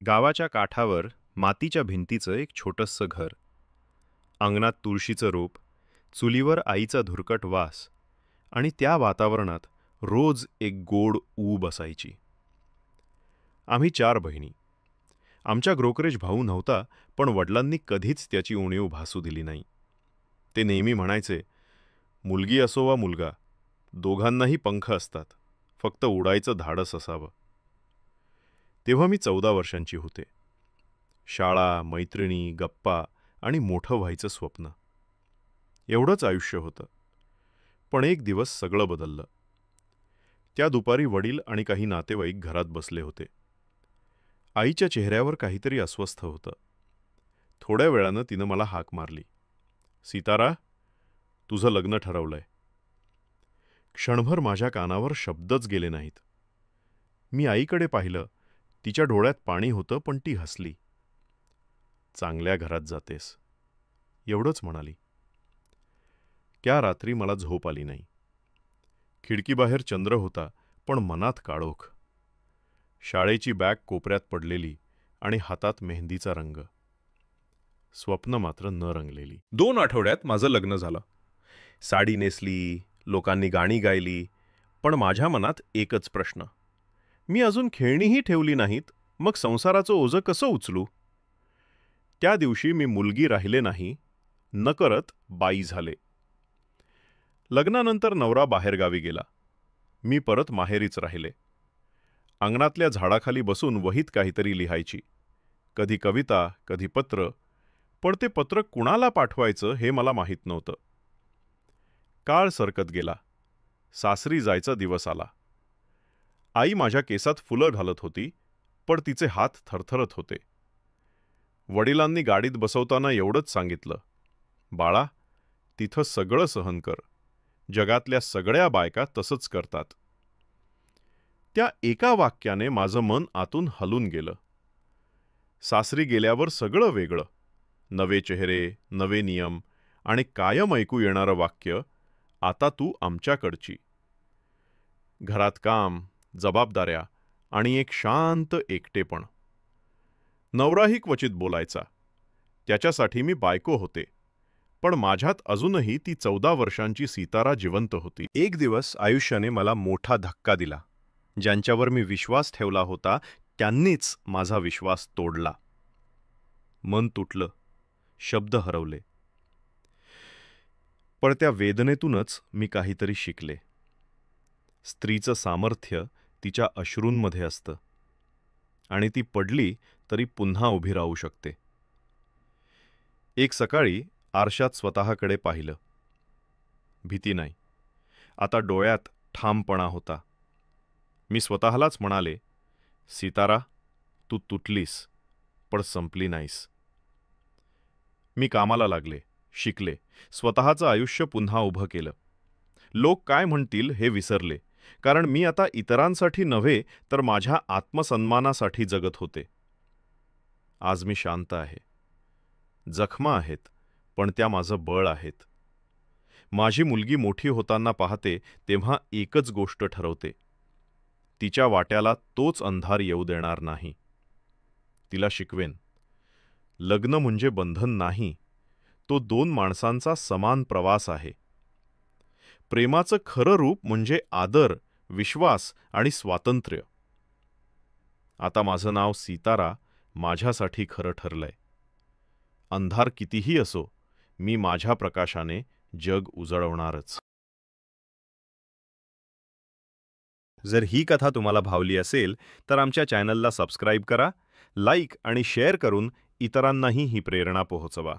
गावाच्या काठावर मातीच्या भिंतीचं एक छोटंसं घर. अंगणात तुळशीचं रोप, चुलीवर आईचा धुरकट वास आणि त्या वातावरणात रोज एक गोड ऊब असायची. आम्ही 4 बहिणी. आमच्या ब्रोकरेज भाऊ नव्हता, पण वडिलांनी कधीच त्याची उणीव भासू दिली नाही. ते नेहमी म्हणायचे, मुलगी असो वा मुलगा, दोघांनाही पंख असतात, फक्त उडायचं धाडस असावं. तेव्हा मी 14 वर्षांची होते. शाळा, मैत्रिणी, गप्पा आणि मोठं व्हायचं स्वप्न. एवढंच आयुष्य होतं. पण एक दिवस सगळं बदललं. त्या दुपारी वडील आणि काही नातेवाईक घरात बसले होते. आईच्या चेहऱ्यावर काहीतरी अस्वस्थ होतं. थोड्या वेळानं तिनं मला हाक मारली, सीतारा, तुझं लग्न ठरवलंय. क्षणभर माझ्या कानावर शब्दच गेले नाहीत. मी आईकडे पाहिलं. तिच्या डोळ्यात पाणी होतं, पण ती हसली. चांगल्या घरात जातेस, एवढंच म्हणाली. त्या रात्री मला झोप आली नाही. खिडकीबाहेर चंद्र होता, पण मनात काळोख. शाळेची बॅग कोपऱ्यात पडलेली आणि हातात मेहंदीचा रंग. स्वप्न मात्र न रंगलेली. 2 आठवड्यात माझं लग्न झालं. साडी नेसली, लोकांनी गाणी गायली, पण माझ्या मनात एकच प्रश्न. मी अजून खेळणीही ठेवली नाहीत, मग संसाराचं ओझं कसं उचलू? त्या दिवशी मी मुलगी राहिले नाही, नकळत बाई झाले. लग्नानंतर नवरा बाहेरगावी गेला. मी परत माहेरीच राहिले. अंगणातल्या झाडाखाली बसून वहीत काहीतरी लिहायची. कधी कविता, कधी पत्र, पण ते पत्र कुणाला पाठवायचं हे मला माहीत नव्हतं. काळ सरकत गेला. सासरी जायचा दिवस आला. आई माझ्या केसात फुलं घालत होती, पण तिचे हात थरथरत होते. वडिलांनी गाडीत बसवताना एवढंच सांगितलं, बाळा, तिथं सगळं सहन कर. जगातल्या सगळ्या बायका तसंच करतात. त्या एका वाक्याने माझं मन आतून हलून गेलं. सासरी गेल्यावर सगळं वेगळं. नवे चेहरे, नवे नियम आणि कायम ऐकू येणारं वाक्य, आता तू आमच्याकडची. घरात काम, जबाबदाऱ्या आणि एक शांत एकटेपण. नवराही क्वचित बोलायचा. त्याच्यासाठी मी बायको होते, पण माझ्यात अजूनही ती 14 वर्षांची सीतारा जिवंत होती. एक दिवस आयुष्याने मला मोठा धक्का दिला. ज्यांच्यावर मी विश्वास ठेवला होता, त्यांनीच माझा विश्वास तोडला. मन तुटलं, शब्द हरवले. पण त्या वेदनेतूनच मी काहीतरी शिकले. स्त्रीचं सामर्थ्य तिच्या अश्रूंमध्ये असतं आणि ती पडली तरी पुन्हा उभी राहू शकते. एक सकाळी आरशात स्वतःकडे पाहिलं. भीती नाही, आता डोळ्यात ठामपणा होता. मी स्वतःलाच म्हणाले, सीतारा, तू तुटलीस, पण संपली नाहीस. मी कामाला लागले, शिकले, स्वतःचं आयुष्य पुन्हा उभं केलं. लोक काय म्हणतील हे विसरले, कारण मी आता इतरांसाठी नव्हे तर माझ्या आत्मसन्मानासाठी जगत होते. आज मी शांत आहे. जखमा आहेत, पण त्या माझं बळ आहेत. माझी मुलगी मोठी होताना पाहते तेव्हा एकच गोष्ट ठरवते, तिच्या वाट्याला तोच अंधार येऊ देणार नाही. तिला शिकवेन, लग्न म्हणजे बंधन नाही, तो 2 माणसांचा समान प्रवास आहे. प्रेमाचं खरं रूप म्हणजे आदर, विश्वास आणि स्वातंत्र्य. आता माझं नाव सीतारा माझ्यासाठी खरं ठरलंय. अंधार कितीही असो, मी माझ्या प्रकाशाने जग उजळवणारच. जर ही कथा तुम्हाला भावली असेल तर आमच्या चॅनलला सबस्क्राईब करा, लाईक आणि शेअर करून इतरांनाही ही प्रेरणा पोहोचवा.